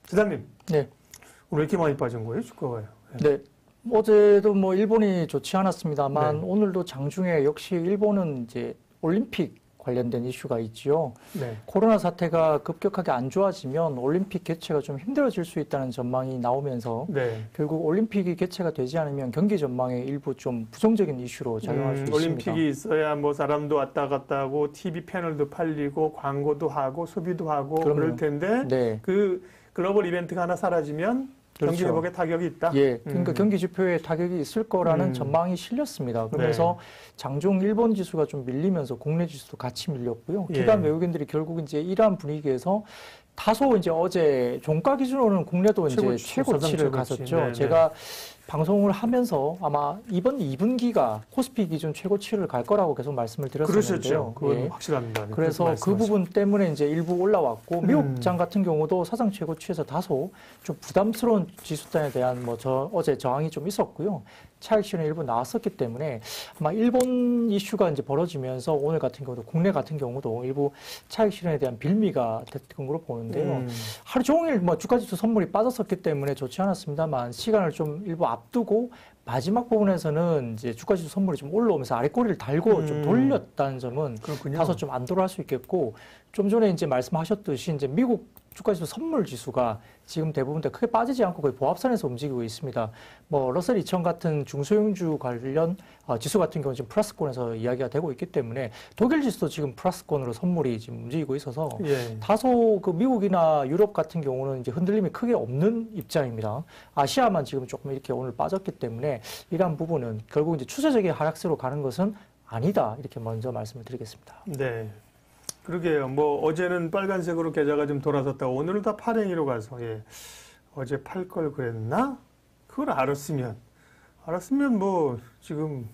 지사님, 네. 오늘 이렇게 많이 빠진 거예요, 주가가요? 네. 어제도 뭐 일본이 좋지 않았습니다만 네. 오늘도 장중에 역시 일본은 이제 올림픽 관련된 이슈가 있지요. 네. 코로나 사태가 급격하게 안 좋아지면 올림픽 개최가 좀 힘들어질 수 있다는 전망이 나오면서 네. 결국 올림픽이 개최가 되지 않으면 경기 전망에 일부 좀 부정적인 이슈로 작용할 수 있습니다. 올림픽이 있어야 뭐 사람도 왔다 갔다 하고 TV 패널도 팔리고 광고도 하고 소비도 하고 그럼요. 그럴 텐데 네. 그 글로벌 이벤트가 하나 사라지면 경기 그렇죠. 회복에 타격이 있다. 예, 그러니까 경기 지표에 타격이 있을 거라는 전망이 실렸습니다. 그러면서 장중 일본 지수가 좀 밀리면서 국내 지수도 같이 밀렸고요. 기관 외국인들이 결국 이제 이러한 분위기에서 다소 이제 어제 종가 기준으로는 국내도 이제 최고치를 갔었죠. 네, 제가 방송을 하면서 아마 이번 2분기가 코스피 기준 최고치를 갈 거라고 계속 말씀을 드렸었는데요. 그러셨죠. 그건 예. 확실합니다. 그래서 그 부분 때문에 이제 일부 올라왔고 미국장 같은 경우도 사상 최고치에서 다소 좀 부담스러운 지수단에 대한 뭐 어제 저항이 좀 있었고요. 차익 실현이 일부 나왔었기 때문에 아마 일본 이슈가 이제 벌어지면서 오늘 같은 경우도 국내 같은 경우도 일부 차익 실현에 대한 빌미가 됐던 걸로 보는데요. 하루 종일 뭐 주가지수 선물이 빠졌었기 때문에 좋지 않았습니다만 시간을 좀 일부 앞두고 마지막 부분에서는 이제 주가지수 선물이 좀 올라오면서 아래 꼬리를 달고 좀 돌렸다는 점은 그렇군요. 다소 좀 안 돌아갈 수 있겠고 좀 전에 이제 말씀하셨듯이 이제 미국 주가지수 선물 지수가 지금 대부분 다 크게 빠지지 않고 거의 보합선에서 움직이고 있습니다. 뭐 러셀 2000 같은 중소형주 관련 지수 같은 경우는 지금 플러스권에서 이야기가 되고 있기 때문에 독일 지수도 지금 플러스권으로 선물이 지금 움직이고 있어서 다소 그 미국이나 유럽 같은 경우는 이제 흔들림이 크게 없는 입장입니다. 아시아만 지금 조금 이렇게 오늘 빠졌기 때문에 이러한 부분은 결국 이제 추세적인 하락세로 가는 것은 아니다. 이렇게 먼저 말씀을 드리겠습니다. 네. 그러게요. 뭐 어제는 빨간색으로 계좌가 좀 돌아섰다고 오늘은 다 파랭이로 가서 어제 팔 걸 그랬나? 그걸 알았으면 뭐 지금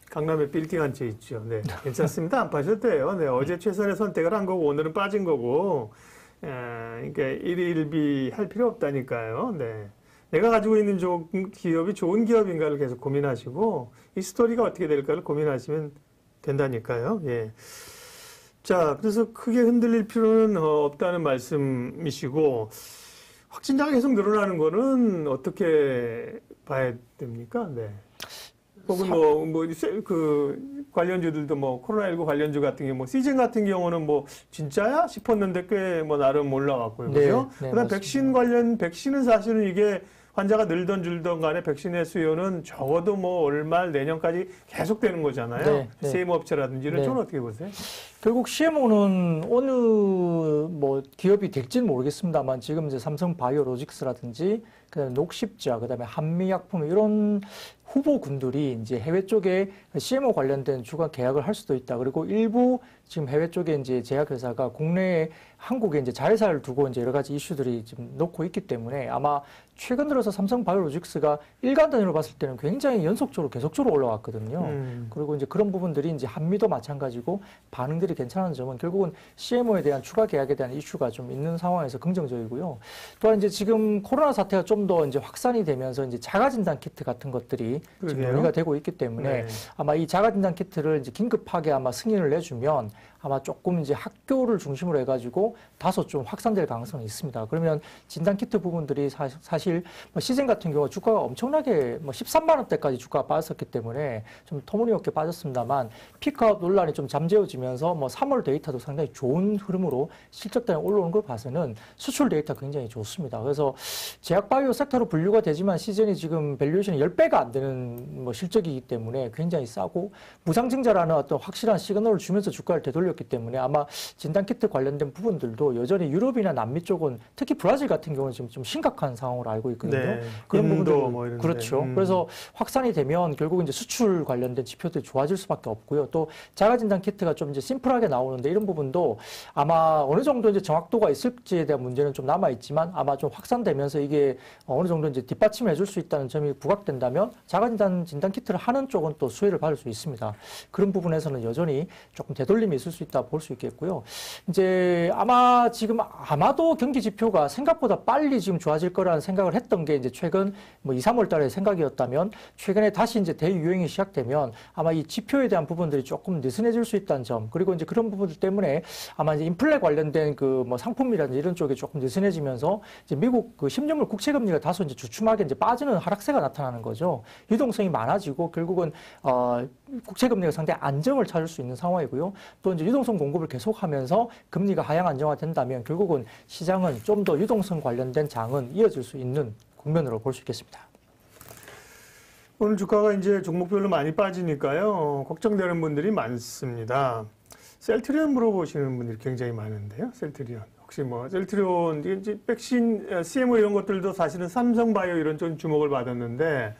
강남에 빌딩 한 채 있죠. 네, 괜찮습니다. 안 파셔도 돼요. 네, 어제 최선의 선택을 한 거고 오늘은 빠진 거고, 그러니까 일일비 할 필요 없다니까요. 네. 내가 가지고 있는 기업이 좋은 기업인가를 계속 고민하시고 이 스토리가 어떻게 될까를 고민하시면 된다니까요. 예. 자, 그래서 크게 흔들릴 필요는 없다는 말씀이시고, 확진자가 계속 늘어나는 거는 어떻게 봐야 됩니까? 네. 혹은 관련주들도 코로나19 관련주 같은 경우, 시즌 같은 경우는 진짜야? 싶었는데 꽤 나름 올라갔고요. 그죠? 네, 그 다음 백신은 사실은 이게 환자가 늘던 줄던 간에 백신의 수요는 적어도 얼마 내년까지 계속 되는 거잖아요. 세무업체라든지 이런 쪽은 어떻게 보세요? 결국 CMO는 어느 기업이 될지는 모르겠습니다만 지금 이제 삼성 바이오로직스라든지 그다음에 녹십자, 그다음에 한미약품 이런 후보군들이 이제 해외 쪽에 CMO 관련된 주가 계약을 할 수도 있다. 그리고 일부 지금 해외 쪽에 이제 제약회사가 국내에 한국에 이제 자회사를 두고 이제 여러 가지 이슈들이 지금 놓고 있기 때문에 아마 최근 들어서 삼성 바이오로직스가 일간 단위로 봤을 때는 굉장히 연속적으로 계속적으로 올라왔거든요. 그리고 이제 그런 부분들이 이제 한미도 마찬가지고 반응들이 괜찮은 점은 결국은 CMO에 대한 추가 계약에 대한 이슈가 좀 있는 상황에서 긍정적이고요. 또한 이제 지금 코로나 사태가 좀 더 이제 확산이 되면서 이제 자가진단 키트 같은 것들이 지금 논의가 되고 있기 때문에 아마 이 자가진단 키트를 이제 긴급하게 아마 승인을 내주면 아마 조금 이제 학교를 중심으로 해가지고 다소 좀 확산될 가능성이 있습니다. 그러면 진단키트 부분들이 사실 시즌 같은 경우 주가가 엄청나게 13만 원대까지 주가가 빠졌었기 때문에 좀 터무니없게 빠졌습니다만 피크아웃 논란이 좀 잠재워지면서 3월 데이터도 상당히 좋은 흐름으로 실적 단위 올라오는 걸 봐서는 수출 데이터 굉장히 좋습니다. 그래서 제약바이오 섹터로 분류가 되지만 시즌이 지금 밸류에이션이 10배가 안 되는 실적이기 때문에 굉장히 싸고 무상증자라는 어떤 확실한 시그널을 주면서 주가를 되돌려 기 때문에 아마 진단키트 관련된 부분들도 여전히 유럽이나 남미 쪽은 특히 브라질 같은 경우는 지금 좀 심각한 상황으로 알고 있거든요. 그런 부분들 그렇죠. 그래서 확산이 되면 결국 이제 수출 관련된 지표들이 좋아질 수밖에 없고요. 또 자가진단키트가 좀 이제 심플하게 나오는데 이런 부분도 아마 어느 정도 이제 정확도가 있을지에 대한 문제는 좀 남아 있지만 아마 좀 확산되면서 이게 어느 정도 이제 뒷받침을 해줄 수 있다는 점이 부각된다면 자가진단키트를 하는 쪽은 또 수혜를 받을 수 있습니다. 그런 부분에서는 여전히 조금 되돌림이 있을 수 수 있다 볼 수 있겠고요. 이제 아마 지금 아마도 경기 지표가 생각보다 빨리 지금 좋아질 거라는 생각을 했던 게 이제 최근 뭐 2, 3월 달의 생각이었다면 최근에 다시 이제 대유행이 시작되면 아마 이 지표에 대한 부분들이 조금 느슨해질 수 있다는 점, 그리고 이제 그런 부분들 때문에 아마 이제 인플레 관련된 그 뭐 상품이라든지 이런 쪽에 조금 느슨해지면서 이제 미국 그 10년물 국채금리가 다소 이제 주춤하게 이제 빠지는 하락세가 나타나는 거죠. 유동성이 많아지고 결국은 국채금리가 상당히 안정을 찾을 수 있는 상황이고요. 또 이제 유동성 공급을 계속하면서 금리가 하향 안정화된다면 결국은 시장은 좀 더 유동성 관련된 장은 이어질 수 있는 국면으로 볼 수 있겠습니다. 오늘 주가가 이제 종목별로 많이 빠지니까요. 걱정되는 분들이 많습니다. 셀트리온 물어보시는 분들이 굉장히 많은데요. 셀트리온. 혹시 뭐 셀트리온 이제 백신, CMO 이런 것들도 사실은 삼성바이오 이런 쪽 주목을 받았는데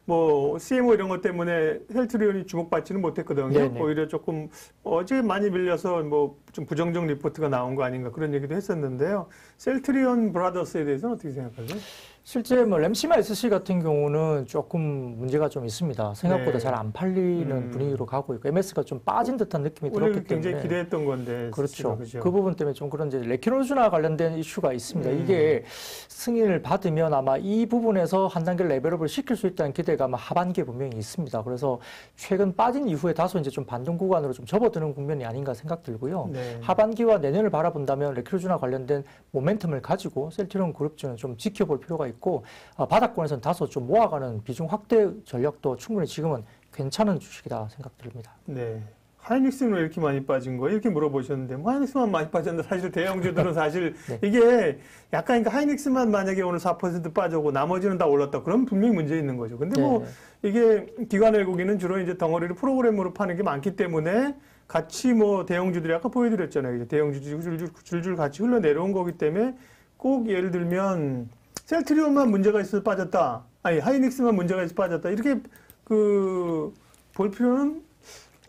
뭐 CMO 이런 것 때문에 셀트리온이 주목받지는 못했거든요. 네네. 오히려 조금 어제 많이 밀려서 뭐 좀 부정적 리포트가 나온 거 아닌가 그런 얘기도 했었는데요. 셀트리온 브라더스에 대해서는 어떻게 생각하세요? 실제 뭐 램시마 SC 같은 경우는 조금 문제가 좀 있습니다. 생각보다 네. 잘 안 팔리는 분위기로 가고 있고 MS가 좀 빠진 듯한 느낌이 원래 들었기 굉장히 때문에 기대했던 건데. 그렇죠. 그죠? 그 부분 때문에 좀 그런 이제 레키노주나 관련된 이슈가 있습니다. 이게 승인을 받으면 아마 이 부분에서 한 단계 레벨업을 시킬 수 있다는 기대가 아마 하반기에 분명히 있습니다. 그래서 최근 빠진 이후에 다소 이제 좀 반등 구간으로 좀 접어드는 국면이 아닌가 생각 들고요. 네. 하반기와 내년을 바라본다면 레키노주나 관련된 모멘텀을 가지고 셀트리온 그룹주는 좀 지켜볼 필요가 있고 바닥권에서는 다소 좀 모아가는 비중 확대 전략도 충분히 지금은 괜찮은 주식이다 생각 듭니다. 네. 하이닉스는 왜 이렇게 많이 빠진 거예요? 이렇게 물어보셨는데, 뭐 하이닉스만 많이 빠졌는데, 사실 대형주들은 사실 네. 이게 약간 그러니까 하이닉스만 만약에 오늘 4% 빠졌고 나머지는 다 올랐다. 그럼 분명히 문제 있는 거죠. 근데 뭐 이게 기관 외국인은 주로 이제 덩어리를 프로그램으로 파는 게 많기 때문에 같이 뭐 대형주들이 아까 보여드렸잖아요. 이제 대형주들이 줄줄 같이 흘러내려온 거기 때문에 꼭 예를 들면 셀트리온만 문제가 있어서 빠졌다. 아니, 하이닉스만 문제가 있어서 빠졌다. 이렇게 볼 필요는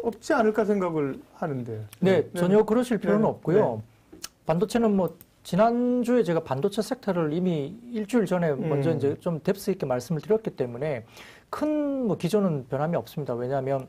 없지 않을까 생각을 하는데. 네, 전혀 그러실 필요는 네. 없고요. 반도체는 뭐 지난주에 제가 반도체 섹터를 이미 일주일 전에 먼저 이제 좀 뎁스 있게 말씀을 드렸기 때문에 큰 뭐 기조는 변함이 없습니다. 왜냐하면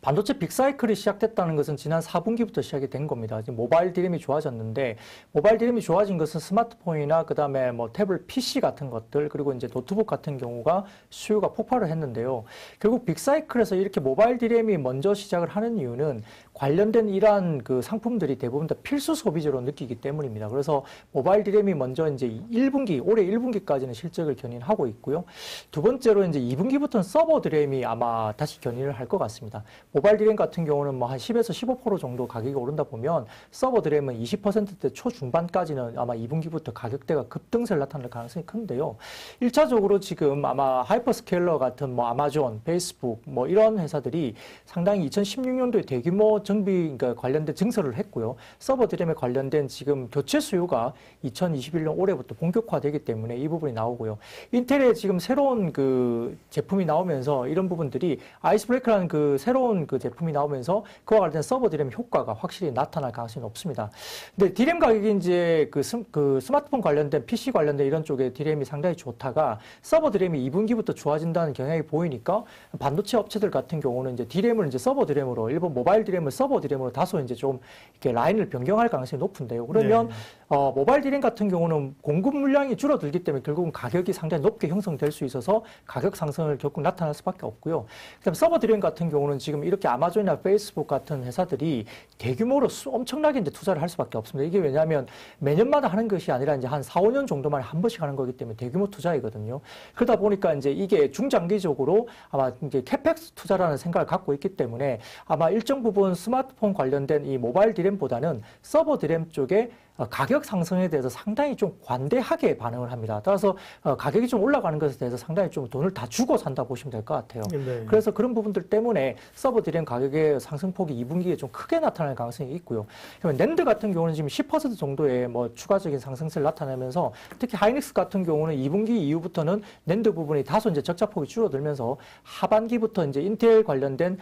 반도체 빅사이클이 시작됐다는 것은 지난 4분기부터 시작이 된 겁니다. 지금 모바일 디램이 좋아졌는데 모바일 디램이 좋아진 것은 스마트폰이나 그다음에 뭐 태블릿 PC 같은 것들 그리고 이제 노트북 같은 경우가 수요가 폭발을 했는데요. 결국 빅사이클에서 이렇게 모바일 디램이 먼저 시작을 하는 이유는 관련된 이러한 그 상품들이 대부분 다 필수 소비재로 느끼기 때문입니다. 그래서 모바일 디램이 먼저 이제 1분기, 올해 1분기까지는 실적을 견인하고 있고요. 두 번째로 이제 2분기부터는 서버 디램이 아마 다시 견인을 할 것 같습니다. 모바일 디램 같은 경우는 뭐 한 10에서 15% 정도 가격이 오른다 보면 서버 디램은 20%대 초중반까지는 아마 2분기부터 가격대가 급등세를 나타낼 가능성이 큰데요. 1차적으로 지금 아마 하이퍼스케일러 같은 뭐 아마존, 페이스북 뭐 이런 회사들이 상당히 2016년도에 대규모 정비 그러니까 관련된 증설을 했고요. 서버 디램에 관련된 지금 교체 수요가 2021년 올해부터 본격화되기 때문에 이 부분이 나오고요. 인텔의 지금 새로운 그 제품이 나오면서 이런 부분들이 아이스브레이크라는 그 새로운 그 제품이 나오면서 그와 관련된 서버 디램 효과가 확실히 나타날 가능성이 높습니다. 근데 디램 가격이 이제 그 스마트폰 관련된 PC 관련된 이런 쪽에 디램이 상당히 좋다가 서버 디램이 2분기부터 좋아진다는 경향이 보이니까 반도체 업체들 같은 경우는 이제 디램을 이제 서버 디램으로 일본 모바일 디램을 서버 디램으로 다소 이제 좀 이렇게 라인을 변경할 가능성이 높은데요. 그러면 모바일 디램 같은 경우는 공급 물량이 줄어들기 때문에 결국은 가격이 상당히 높게 형성될 수 있어서 가격 상승을 결국 나타날 수밖에 없고요. 그다음 서버 디램 같은 경우는 지금 이렇게 아마존이나 페이스북 같은 회사들이 대규모로 엄청나게 이제 투자를 할 수밖에 없습니다. 이게 왜냐하면 매년마다 하는 것이 아니라 이제 한 4, 5년 정도만 한 번씩 하는 거기 때문에 대규모 투자이거든요. 그러다 보니까 이제 이게 중장기적으로 아마 이제 캐펙스 투자라는 생각을 갖고 있기 때문에 아마 일정 부분 스마트폰 관련된 이 모바일 디램보다는 서버 디램 쪽에 가격 상승에 대해서 상당히 좀 관대하게 반응을 합니다. 따라서 가격이 좀 올라가는 것에 대해서 상당히 좀 돈을 다 주고 산다 보시면 될 것 같아요. 네. 그래서 그런 부분들 때문에 서버 디램 가격의 상승폭이 2분기에 좀 크게 나타날 가능성이 있고요. 그러면 낸드 같은 경우는 지금 10% 정도의 뭐 추가적인 상승세를 나타내면서 특히 하이닉스 같은 경우는 2분기 이후부터는 낸드 부분이 다소 이제 적자폭이 줄어들면서 하반기부터 이제 인텔 관련된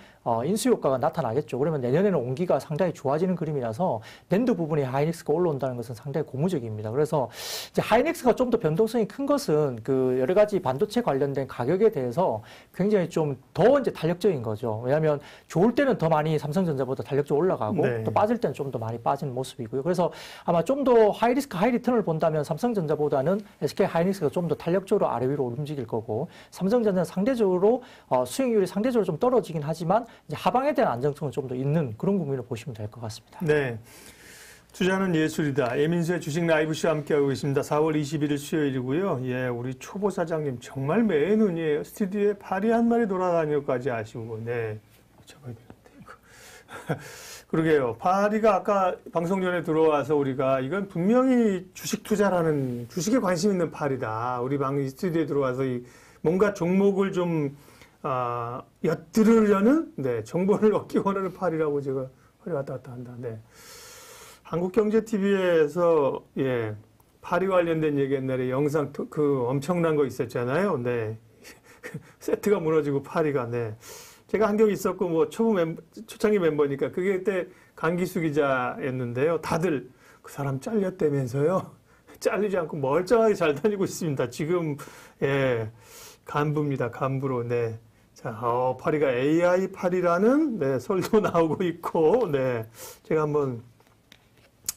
인수 효과가 나타나겠죠. 그러면 내년에는 온기가 상당히 좋아지는 그림이라서 낸드 부분이 하이닉스가 올라온다. 나온다는 것은 상당히 고무적입니다. 그래서 이제 하이닉스가 좀 더 변동성이 큰 것은 그 여러 가지 반도체 관련된 가격에 대해서 굉장히 좀 더 이제 탄력적인 거죠. 왜냐하면 좋을 때는 더 많이 삼성전자보다 탄력적으로 올라가고 네. 또 빠질 때는 좀 더 많이 빠지는 모습이고요. 그래서 아마 좀 더 하이리스크 하이리턴을 본다면 삼성전자보다는 SK 하이닉스가 좀 더 탄력적으로 아래 위로 움직일 거고 삼성전자는 상대적으로 수익률이 상대적으로 좀 떨어지긴 하지만 이제 하방에 대한 안정성은 좀 더 있는 그런 국면을 보시면 될 것 같습니다. 네. 투자는 예술이다. 예민수의 주식 라이브쇼 함께하고 있습니다. 4월 21일 수요일이고요. 예, 우리 초보 사장님 정말 매의 눈이에요. 스튜디오에 파리 한 마리 돌아다니고까지 아쉬우고, 네. 잡아야 되는데. 그러게요. 파리가 아까 방송 전에 들어와서 우리가 이건 분명히 주식 투자라는 주식에 관심 있는 파리다. 우리 스튜디오에 들어와서 뭔가 종목을 좀 엿들으려는 네, 정보를 얻기 원하는 파리라고 제가 파리 왔다 갔다 한다. 네. 한국경제TV에서 예, 파리 관련된 얘기 옛날에 영상 그 엄청난 거 있었잖아요. 네. 세트가 무너지고 파리가 네. 제가 한 경 있었고 뭐 초창기 멤버니까 그게 그때 강기수 기자였는데요. 다들 그 사람 잘렸다면서요. 잘리지 않고 멀쩡하게 잘 다니고 있습니다. 지금 예, 간부입니다. 간부로 네. 자, 파리가 AI 파리라는 네, 설도 나오고 있고 네. 제가 한번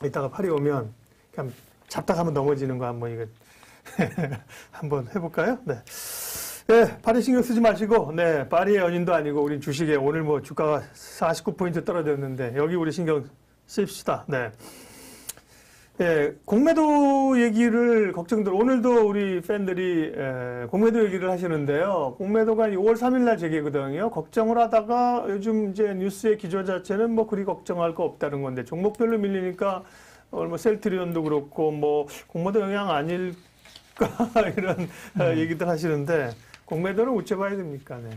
이따가 파리 오면 그냥 잡다가 한번 넘어지는 거 한번 이거 한번 해볼까요? 네. 네, 파리 신경 쓰지 마시고, 네, 파리의 연인도 아니고, 우리 주식에 오늘 뭐 주가가 49포인트 떨어졌는데, 여기 우리 신경 씁시다. 네. 예, 공매도 얘기를 걱정들, 오늘도 우리 팬들이, 공매도 얘기를 하시는데요. 공매도가 5월 3일날 재개거든요. 걱정을 하다가 요즘 이제 뉴스의 기조 자체는 뭐 그리 걱정할 거 없다는 건데, 종목별로 밀리니까, 뭐 셀트리온도 그렇고, 뭐, 공매도 영향 아닐까, 이런 얘기들 하시는데, 공매도는 어째 봐야 됩니까? 네.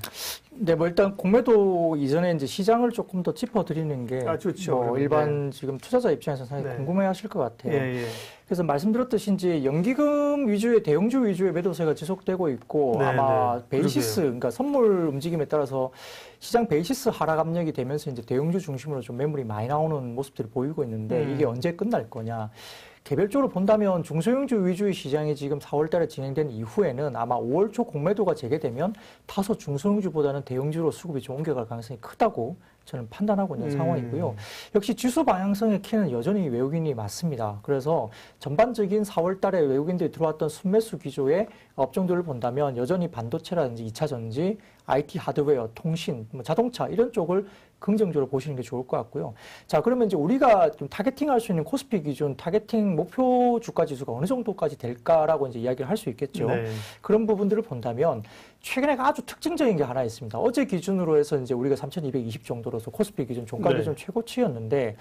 네, 뭐 일단 공매도 이전에 이제 시장을 조금 더 짚어드리는 게 좋죠. 뭐 일반 지금 투자자 입장에서 상당히 네. 궁금해하실 것 같아요. 예, 예. 그래서 말씀드렸듯이 이제 연기금 위주의 대형주 위주의 매도세가 지속되고 있고 네, 아마 네. 베이시스, 그러니까 선물 움직임에 따라서 시장 베이시스 하락 압력이 되면서 이제 대형주 중심으로 좀 매물이 많이 나오는 모습들이 보이고 있는데 이게 언제 끝날 거냐? 개별적으로 본다면 중소형주 위주의 시장이 지금 4월 달에 진행된 이후에는 아마 5월 초 공매도가 재개되면 다소 중소형주보다는 대형주로 수급이 좀 옮겨갈 가능성이 크다고 저는 판단하고 있는 상황이고요. 역시 지수 방향성의 키는 여전히 외국인이 맞습니다. 그래서 전반적인 4월 달에 외국인들이 들어왔던 순매수 기조의 업종들을 본다면 여전히 반도체라든지 2차 전지, IT 하드웨어, 통신, 뭐 자동차 이런 쪽을 긍정적으로 보시는 게 좋을 것 같고요. 자, 그러면 이제 우리가 좀 타겟팅할 수 있는 코스피 기준 타겟팅 목표 주가 지수가 어느 정도까지 될까라고 이제 이야기를 할 수 있겠죠. 네. 그런 부분들을 본다면 최근에 아주 특징적인 게 하나 있습니다. 어제 기준으로 해서 이제 우리가 3,220 정도로서 코스피 기준 종가 네. 기준 최고치였는데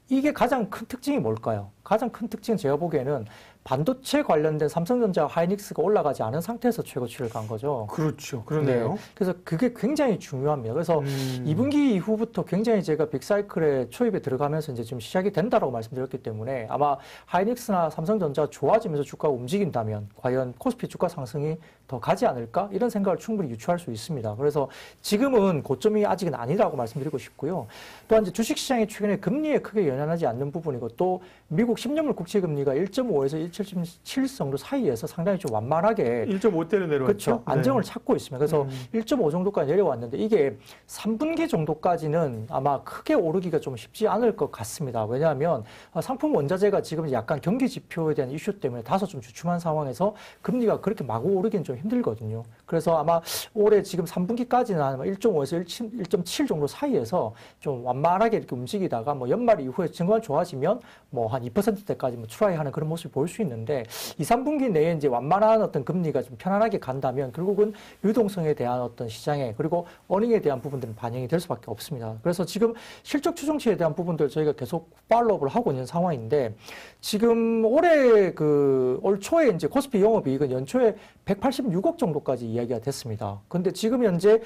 이게 가장 큰 특징이 뭘까요? 가장 큰 특징은 제가 보기에는 반도체 관련된 삼성전자, 하이닉스가 올라가지 않은 상태에서 최고치를 간 거죠. 그렇죠. 그러네요. 네. 그래서 그게 굉장히 중요합니다. 그래서 2분기 이후부터 굉장히 제가 빅사이클의 초입에 들어가면서 이제 지금 시작이 된다라고 말씀드렸기 때문에 아마 하이닉스나 삼성전자 좋아지면서 주가가 움직인다면 과연 코스피 주가 상승이 더 가지 않을까? 이런 생각을 충분히 유추할 수 있습니다. 그래서 지금은 고점이 아직은 아니라고 말씀드리고 싶고요. 또한 이제 주식시장이 최근에 금리에 크게 연연하지 않는 부분이고 또 미국 10년물 국채금리가 1.5에서 1.7 정도 사이에서 상당히 좀 완만하게 1.5대로 내려왔죠. 그렇죠. 안정을 찾고 있습니다. 그래서 1.5 정도까지 내려왔는데 이게 3분기 정도까지는 아마 크게 오르기가 좀 쉽지 않을 것 같습니다. 왜냐하면 상품 원자재가 지금 약간 경기 지표에 대한 이슈 때문에 다소 좀 주춤한 상황에서 금리가 그렇게 마구 오르기는 좀 힘들거든요. 그래서 아마 올해 지금 3분기까지는 아마 1.5에서 1.7 정도 사이에서 좀 완만하게 이렇게 움직이다가 뭐 연말 이후에 증권 좋아지면 뭐 한 2%대까지 뭐 트라이하는 그런 모습을 볼 수 있는데 2, 3분기 내에 이제 완만한 어떤 금리가 좀 편안하게 간다면 결국은 유동성에 대한 어떤 시장에 그리고 어닝에 대한 부분들은 반영이 될 수밖에 없습니다. 그래서 지금 실적 추정치에 대한 부분들 저희가 계속 팔로우업을 하고 있는 상황인데 지금 올해 올 초에 이제 코스피 영업이익은 연초에 186억 정도까지 이야기가 됐습니다. 근데 지금 현재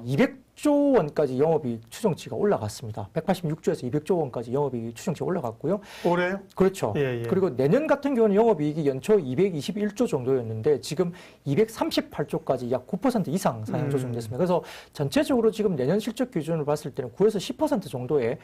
200 200조 원까지 영업이익 추정치가 올라갔습니다. 186조에서 200조 원까지 영업이익 추정치가 올라갔고요. 올해요? 그렇죠. 예, 예. 그리고 내년 같은 경우는 영업이익이 연초 221조 정도였는데 지금 238조까지 약 9% 이상 상향 조정됐습니다. 그래서 전체적으로 지금 내년 실적 기준을 봤을 때는 9에서 10% 정도의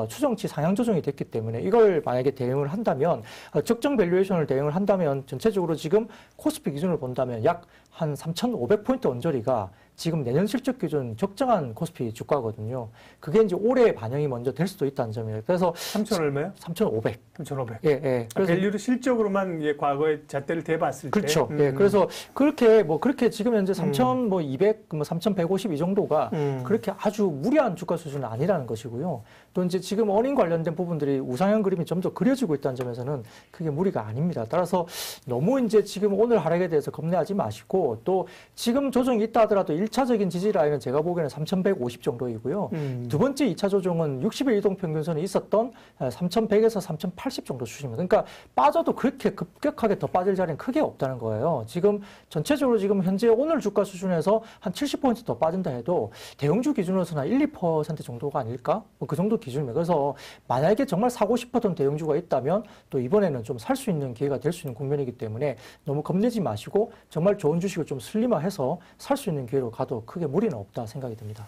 추정치 상향 조정이 됐기 때문에 이걸 만약에 대응을 한다면 적정 밸류에이션을 대응을 한다면 전체적으로 지금 코스피 기준을 본다면 약 한 3,500포인트 언저리가 지금 내년 실적 기준 적정한 코스피 주가거든요. 그게 이제 올해 반영이 먼저 될 수도 있다는 점이에요. 그래서 3천 얼마요? 3,500. 3,500. 예, 예. 그래서 밸류를 실적으로만 예, 과거에 잣대를 대봤을 때. 그렇죠. 예. 그래서 그렇게 지금 현재 3,200, 3,150 이 정도가 그렇게 아주 무리한 주가 수준은 아니라는 것이고요. 또 이제 지금 어닝 관련된 부분들이 우상향 그림이 좀 더 그려지고 있다는 점에서는 그게 무리가 아닙니다. 따라서 너무 이제 지금 오늘 하락에 대해서 겁내하지 마시고 또 지금 조정이 있다 하더라도 1차적인 지지 라인은 제가 보기에는 3,150 정도이고요. 두 번째 2차 조정은 60일 이동 평균선이 있었던 3,100에서 3,080 정도 수준입니다. 그러니까 빠져도 그렇게 급격하게 더 빠질 자리는 크게 없다는 거예요. 지금 전체적으로 지금 현재 오늘 주가 수준에서 한 70포인트 더 빠진다 해도 대형주 기준으로서는 1, 2% 정도가 아닐까? 뭐 그 정도 기준입니다. 그래서 만약에 정말 사고 싶었던 대형주가 있다면 또 이번에는 좀 살 수 있는 기회가 될 수 있는 국면이기 때문에 너무 겁내지 마시고 정말 좋은 주식을 좀 슬림화해서 살 수 있는 기회로 가도 크게 무리는 없다 생각이 듭니다.